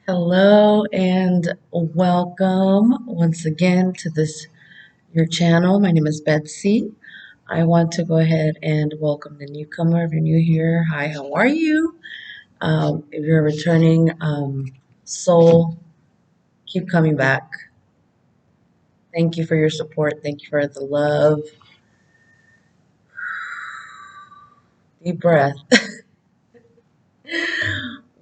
Hello and welcome once again to this your channel. My name is Betsy. I want to go ahead and welcome the newcomer. If you're new here, hi, how are you? If you're a returning soul, keep coming back. Thank you for your support. Thank you for the love. Deep breath.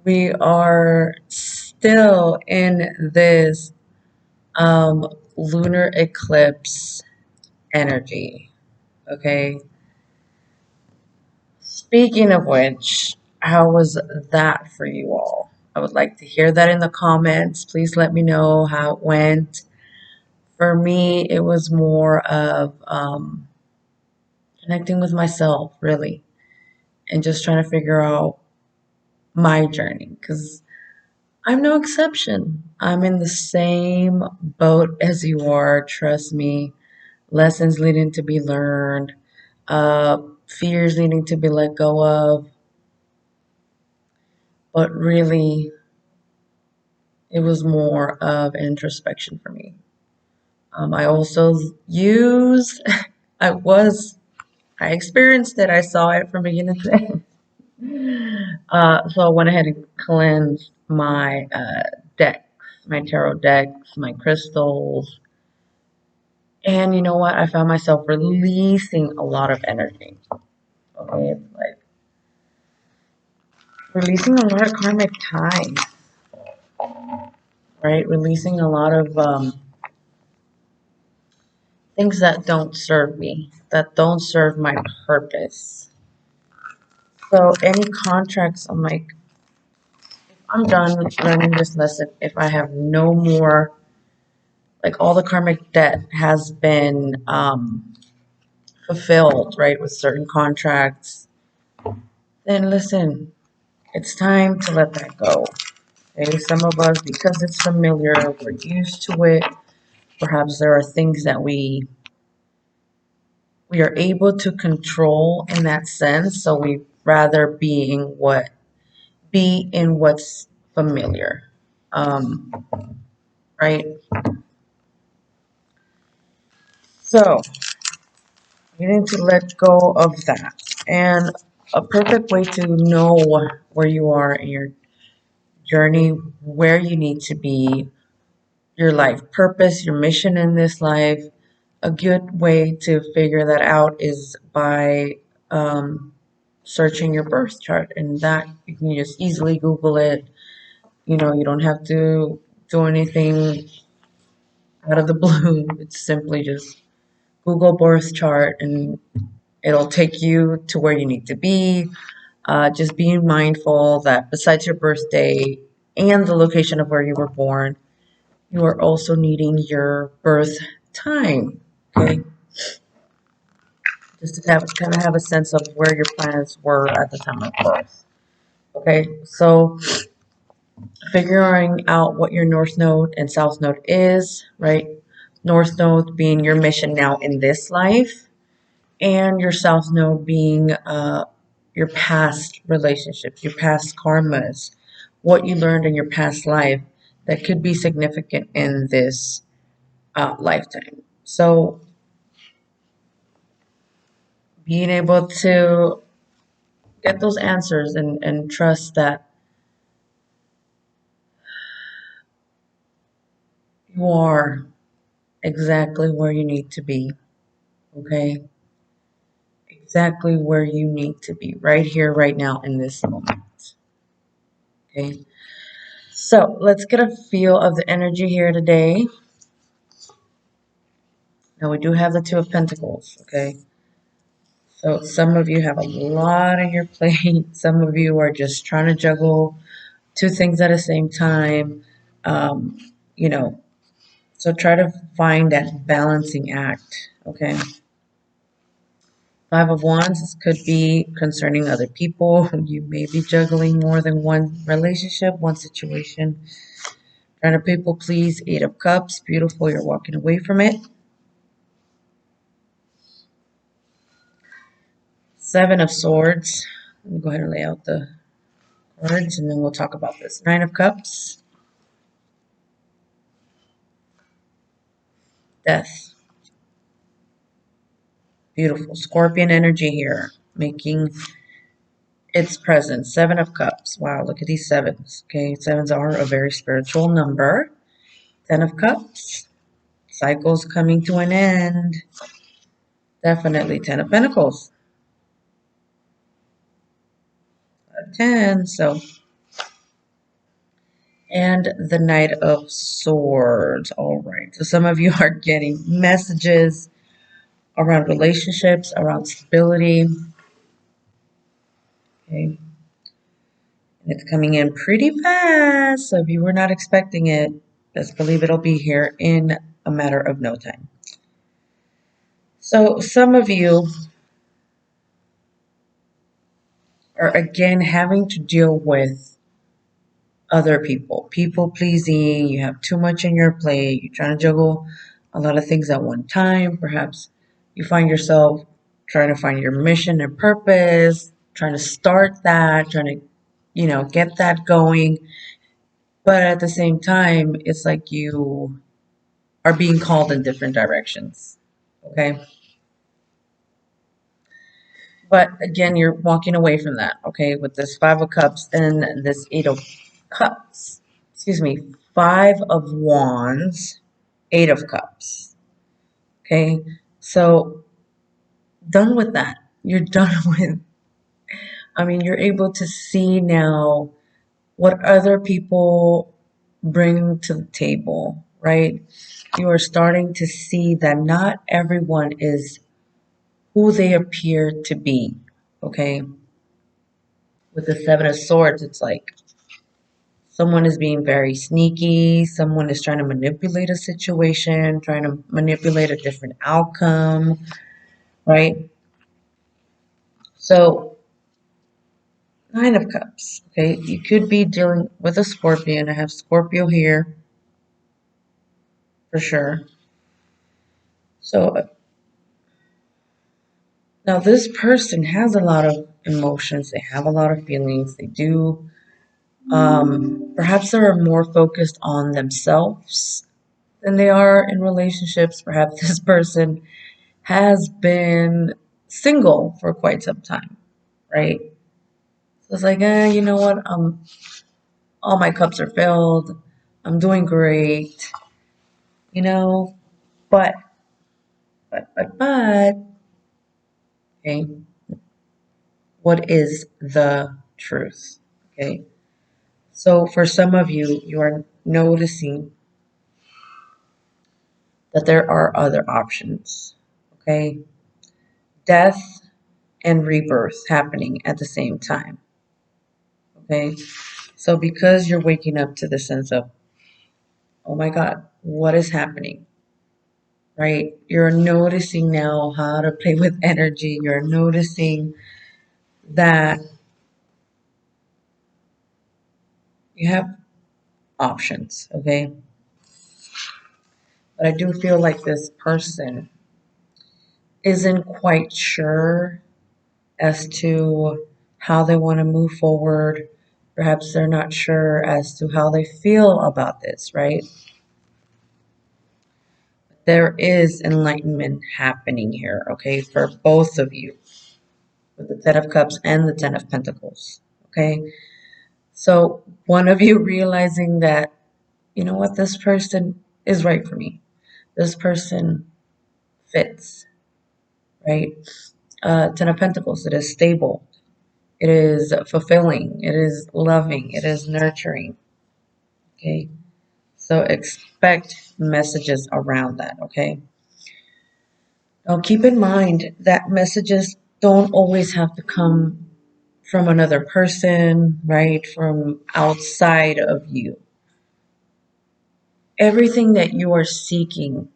We are still in this lunar eclipse energy. Okay. Speaking of which, how was that for you all? I would like to hear that in the comments. Please let me know how it went. For me, it was more of connecting with myself, really, and just trying to figure out my journey because I'm no exception. I'm in the same boat as you are, trust me. Lessons needing to be learned, fears needing to be let go of, but really it was more of introspection for me. I also used, I experienced it. I saw it from beginning to end. So I went ahead and cleansed my decks, my tarot decks, my crystals. And you know what? I found myself releasing a lot of energy. Okay, it's like releasing a lot of karmic ties, right? Releasing a lot of things that don't serve me, that don't serve my purpose. So any contracts, I'm like, I'm done learning this lesson. If I have no more, like all the karmic debt has been fulfilled, right, with certain contracts, then listen, it's time to let that go. Okay, some of us, because it's familiar, we're used to it. Perhaps there are things that we are able to control in that sense. So we rather be in what's familiar. Right? So you need to let go of that. And a perfect way to know where you are in your journey, where you need to be, your life purpose, your mission in this life, a good way to figure that out is by searching your birth chart. And that you can just easily Google it. You know, you don't have to do anything out of the blue. It's simply just Google birth chart and it'll take you to where you need to be. Just being mindful that besides your birthday and the location of where you were born, you are also needing your birth time. Okay, just to have kind of have a sense of where your planets were at the time of birth. Okay, so figuring out what your north node and south node is, right? North node being your mission now in this life, and your south node being your past relationships, your past karmas, what you learned in your past life that could be significant in this lifetime. So being able to get those answers and trust that you are exactly where you need to be, okay? Exactly where you need to be, right here, right now, in this moment, okay? So let's get a feel of the energy here today. Now we do have the Two of Pentacles, okay? So some of you have a lot on your plate. Some of you are just trying to juggle two things at the same time. Um, you know, so try to find that balancing act, okay? Five of Wands, this could be concerning other people. You may be juggling more than one relationship, one situation. Trying to people please. Eight of Cups, beautiful. You're walking away from it. Seven of Swords. Let me go ahead and lay out the cards and then we'll talk about this. Nine of Cups. Death. Beautiful. Scorpion energy here, making its presence. Seven of Cups. Wow, look at these sevens. Okay, sevens are a very spiritual number. Ten of Cups. Cycles coming to an end. Definitely. Ten of Pentacles. 10. So, and the Knight of Swords. All right. So some of you are getting messages around relationships, around stability. Okay. And it's coming in pretty fast. So if you were not expecting it, best believe it'll be here in a matter of no time. So some of you are again having to deal with other people, people pleasing. You have too much in your plate. You're trying to juggle a lot of things at one time. Perhaps you find yourself trying to find your mission and purpose, trying to start that, trying to, get that going. But at the same time, it's like you are being called in different directions. Okay. But again, you're walking away from that. Okay. With this Five of Cups and this Eight of Cups. Excuse me. Five of Wands, Eight of Cups. Okay. So done with that. You're done with, you're able to see now what other people bring to the table, right? You are starting to see that not everyone is who they appear to be, okay? With the Seven of Swords, it's like someone is being very sneaky, someone is trying to manipulate a situation, trying to manipulate a different outcome, right? So, Nine of Cups, okay? You could be dealing with a Scorpion. I have Scorpio here for sure. So, now this person has a lot of emotions, they have a lot of feelings, they do. Perhaps they're more focused on themselves than they are in relationships. Perhaps this person has been single for quite some time, right? So it's like, you know what? All my cups are filled. I'm doing great, you know. But, but, okay. What is the truth? Okay. So for some of you, you are noticing that there are other options. Okay. Death and rebirth happening at the same time. Okay. So because you're waking up to the sense of, oh my God, what is happening? Right? You're noticing now how to play with energy. You're noticing that you have options. Okay. But I do feel like this person isn't quite sure as to how they want to move forward. Perhaps they're not sure as to how they feel about this, right? There is enlightenment happening here, okay, for both of you with the Ten of Cups and the Ten of Pentacles, okay? So one of you realizing that, you know what, this person is right for me. This person fits, right? Ten of Pentacles, it is stable. It is fulfilling. It is loving. It is nurturing. Okay. So expect messages around that. Okay. Now keep in mind that messages don't always have to come from another person, right? From outside of you. Everything that you are seeking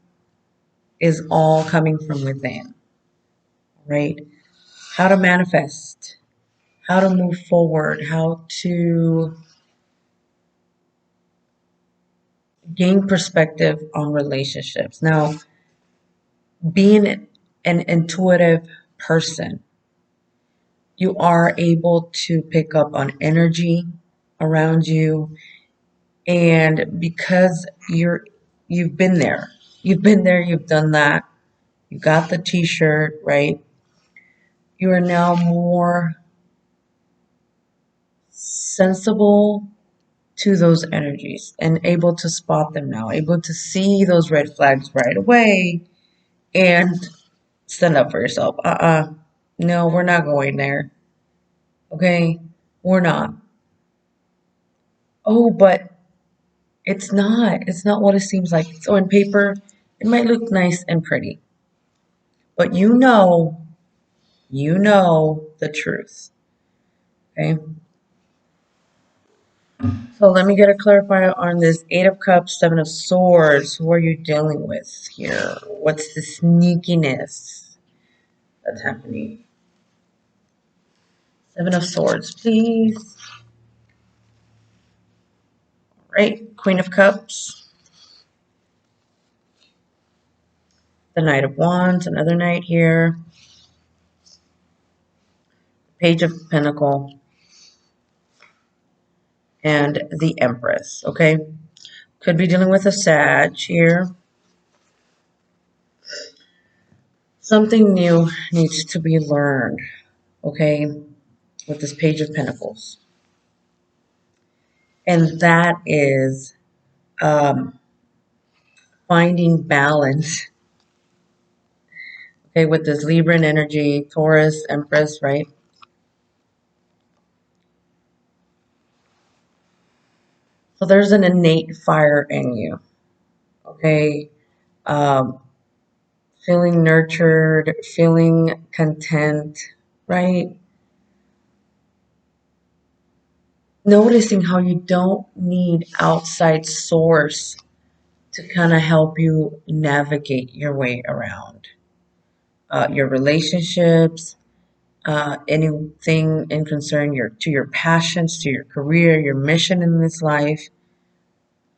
is all coming from within, right? How to manifest, how to move forward, how to gain perspective on relationships. Now, being an intuitive person, you are able to pick up on energy around you. And because you've been there, You've been there, you've done that. You got the t-shirt, right? You are now more sensible to those energies and able to spot them now, able to see those red flags right away and stand up for yourself. No, we're not going there. Okay? We're not. Oh, but it's not. It's not what it seems like. So on paper, it might look nice and pretty, but you know the truth. Okay? So let me get a clarifier on this Eight of Cups, Seven of Swords. Who are you dealing with here? What's the sneakiness that's happening? Seven of Swords, please. Right, Queen of Cups. The Knight of Wands, another knight here. Page of Pentacle. And the Empress, okay? Could be dealing with a Sag here. Something new needs to be learned, okay? With this Page of Pentacles. And that is finding balance, okay, with this Libran energy, Taurus, Empress, right? So there's an innate fire in you, okay? Um, Feeling nurtured, feeling content, right? Noticing how you don't need outside source to kind of help you navigate your way around your relationships, anything in concern to your passions, to your career, your mission in this life.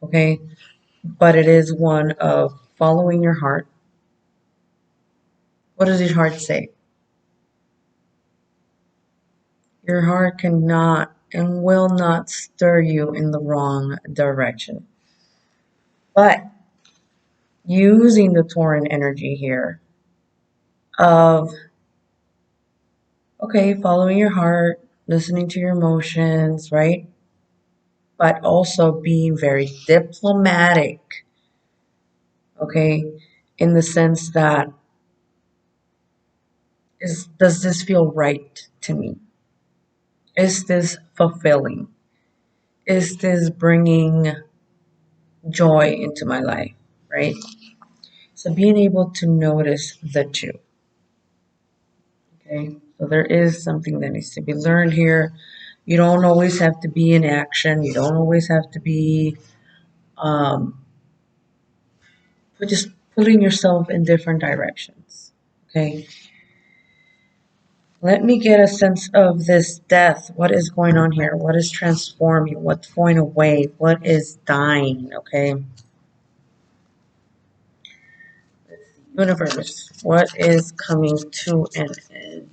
Okay, but it is one of following your heart. What does your heart say? Your heart cannot and will not stir you in the wrong direction. But using the Tauran energy here of, okay, following your heart, listening to your emotions, right? But also being very diplomatic, okay, in the sense that does this feel right to me? Is this fulfilling? Is this bringing joy into my life, right? So being able to notice the two, okay? So there is something that needs to be learned here. You don't always have to be in action. You don't always have to be um, just putting yourself in different directions, okay? Let me get a sense of this death. What is going on here? What is transforming? What's going away? What is dying, okay? Universe, what is coming to an end?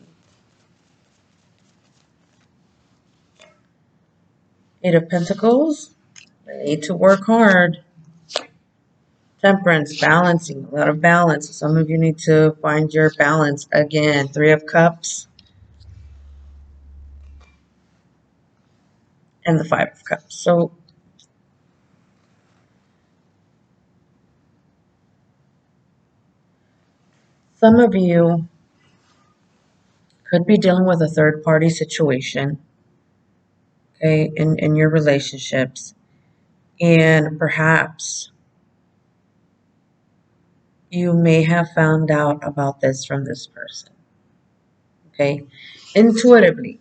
Eight of Pentacles. I need to work hard. Temperance, balancing, a lot of balance. Some of you need to find your balance again. Three of Cups and the Five of Cups. So some of you could be dealing with a third party situation, okay, in your relationships. And perhaps you may have found out about this from this person, okay? Intuitively,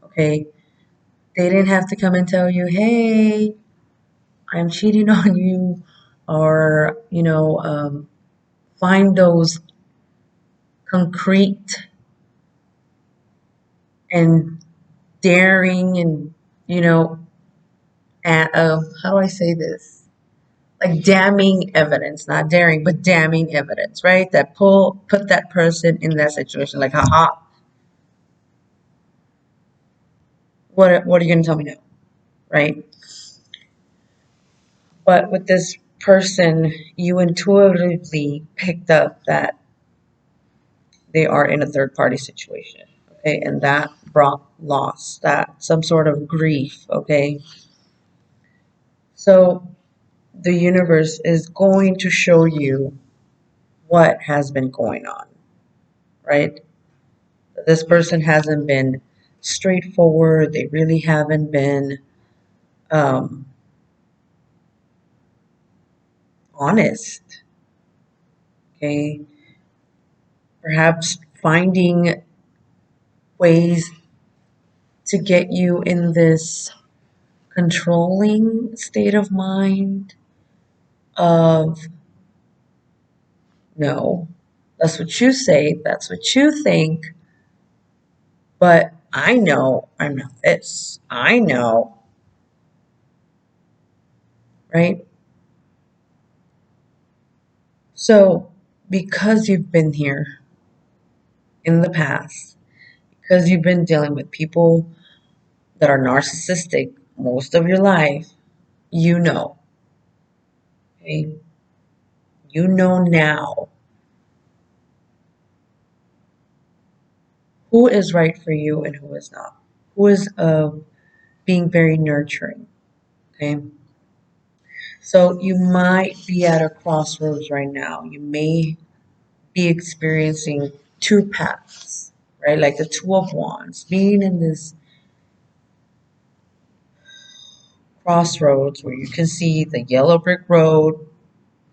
okay? They didn't have to come and tell you, hey, I'm cheating on you, or, find those concrete and daring and, how do I say this? Like damning evidence, not daring, but damning evidence, right? That put that person in that situation, like, haha, what are you going to tell me now, right? But with this person, you intuitively picked up that they are in a third party situation. Okay. And that brought loss, that some sort of grief. Okay. So the universe is going to show you what has been going on, right? This person hasn't been straightforward. They really haven't been um, honest. Okay. Perhaps finding ways to get you in this controlling state of mind of no, that's what you say, that's what you think, but I know I'm not this. I know, right? So, because you've been here in the past, because you've been dealing with people that are narcissistic most of your life, you know, okay? You know now who is right for you and who is not. Who is being very nurturing, okay? So you might be at a crossroads right now. You may be experiencing two paths, right? Like the Two of Wands, being in this crossroads where you can see the yellow brick road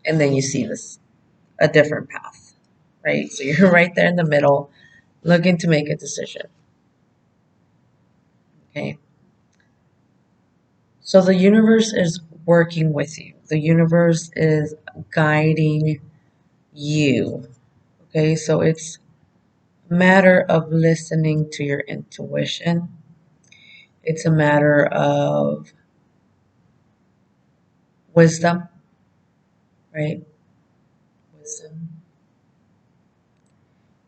and then you see this a different path, right? So you're right there in the middle looking to make a decision. Okay. So the universe is working with you. The universe is guiding you. Okay, so it's a matter of listening to your intuition. It's a matter of wisdom, right? Wisdom.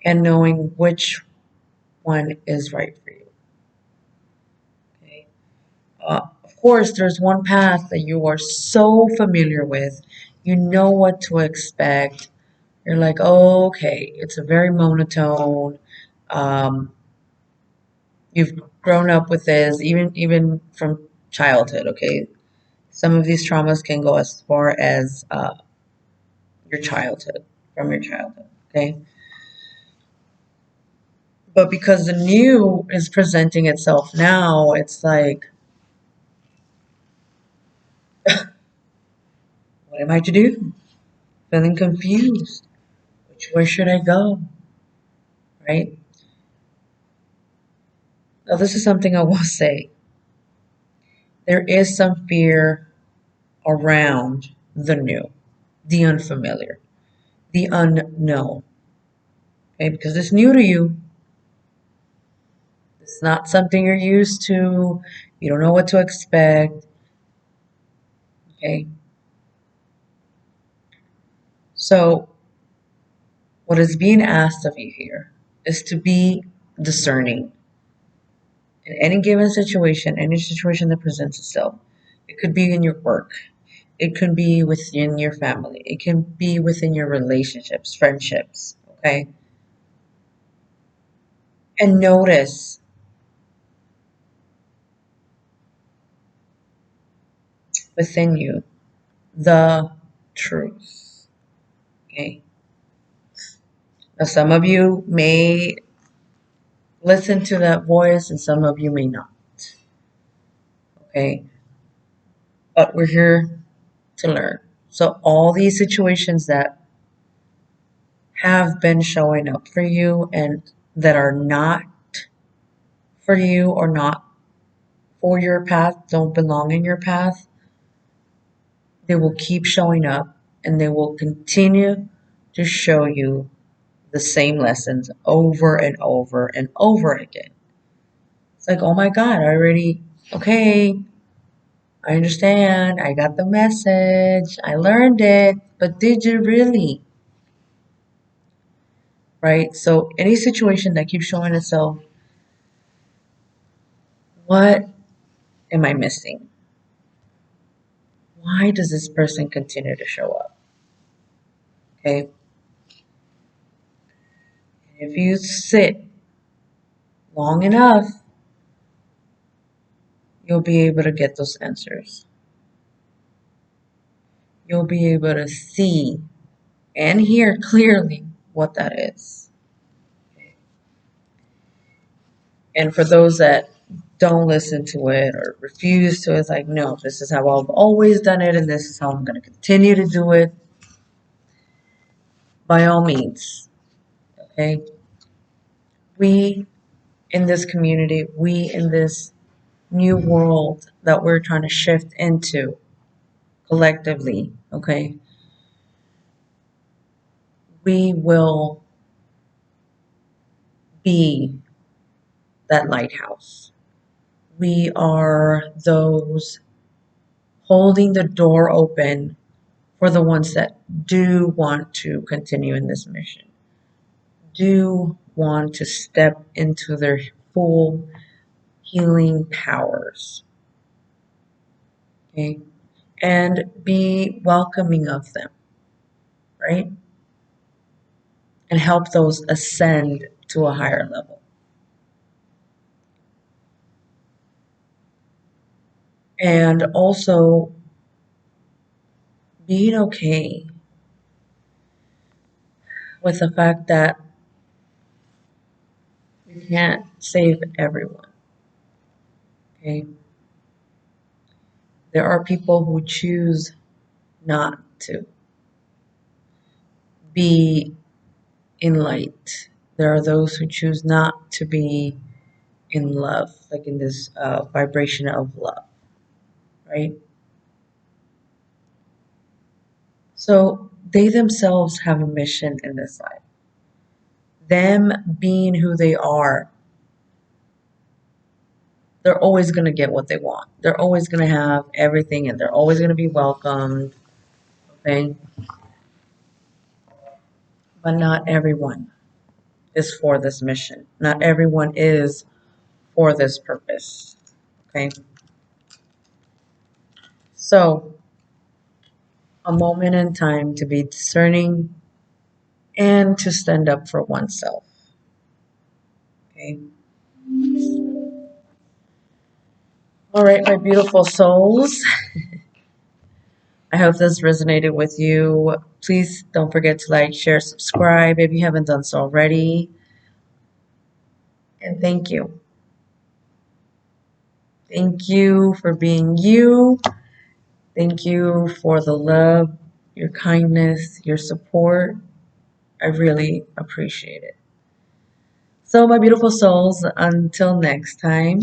And knowing which one is right for you. Okay. Of course, there's one path that you are so familiar with. You know what to expect. You're like, oh, okay, it's a very monotone. Um, you've grown up with this, even from childhood. Okay, some of these traumas can go as far as your childhood, from your childhood. Okay, but because the new is presenting itself now, it's like, what am I to do? Feeling confused. Which way should I go? Right? Now, this is something I will say. There is some fear around the new, the unfamiliar, the unknown. Okay, because it's new to you. It's not something you're used to. You don't know what to expect. Okay. So, what is being asked of you here is to be discerning in any given situation, any situation that presents itself. It could be in your work, it could be within your family, it can be within your relationships, friendships. Okay. And notice within you the truth. Okay. Now, some of you may listen to that voice and some of you may not. Okay. But we're here to learn. So, all these situations that have been showing up for you and that are not for you or not for your path, don't belong in your path, they will keep showing up and they will continue to show you the same lessons over and over and over again. It's like, oh my God, I already, okay, I understand. I got the message. I learned it. But did you really? Right? So, any situation that keeps showing itself, what am I missing? why does this person continue to show up? Okay. If you sit long enough, you'll be able to get those answers. You'll be able to see and hear clearly what that is. And for those that don't listen to it or refuse to, it's like, no, this is how I've always done it and this is how I'm going to continue to do it. By all means, okay? We in this community, we in this new world that we're trying to shift into collectively, okay? We will be that lighthouse. We are those holding the door open for the ones that do want to continue in this mission, do want to step into their full healing powers, okay? And be welcoming of them, right? And help those ascend to a higher level. And also being okay with the fact that you can't save everyone, okay? There are people who choose not to be in light. There are those who choose not to be in love, like in this vibration of love, right? So they themselves have a mission in this life. Them being who they are, they're always going to get what they want. They're always going to have everything and they're always going to be welcomed, okay? But not everyone is for this mission. Not everyone is for this purpose, okay? So, a moment in time to be discerning and to stand up for oneself, okay? All right, my beautiful souls. I hope this resonated with you. Please don't forget to like, share, subscribe if you haven't done so already. And thank you. Thank you for being you. Thank you for the love, your kindness, your support. I really appreciate it. So, my beautiful souls, until next time,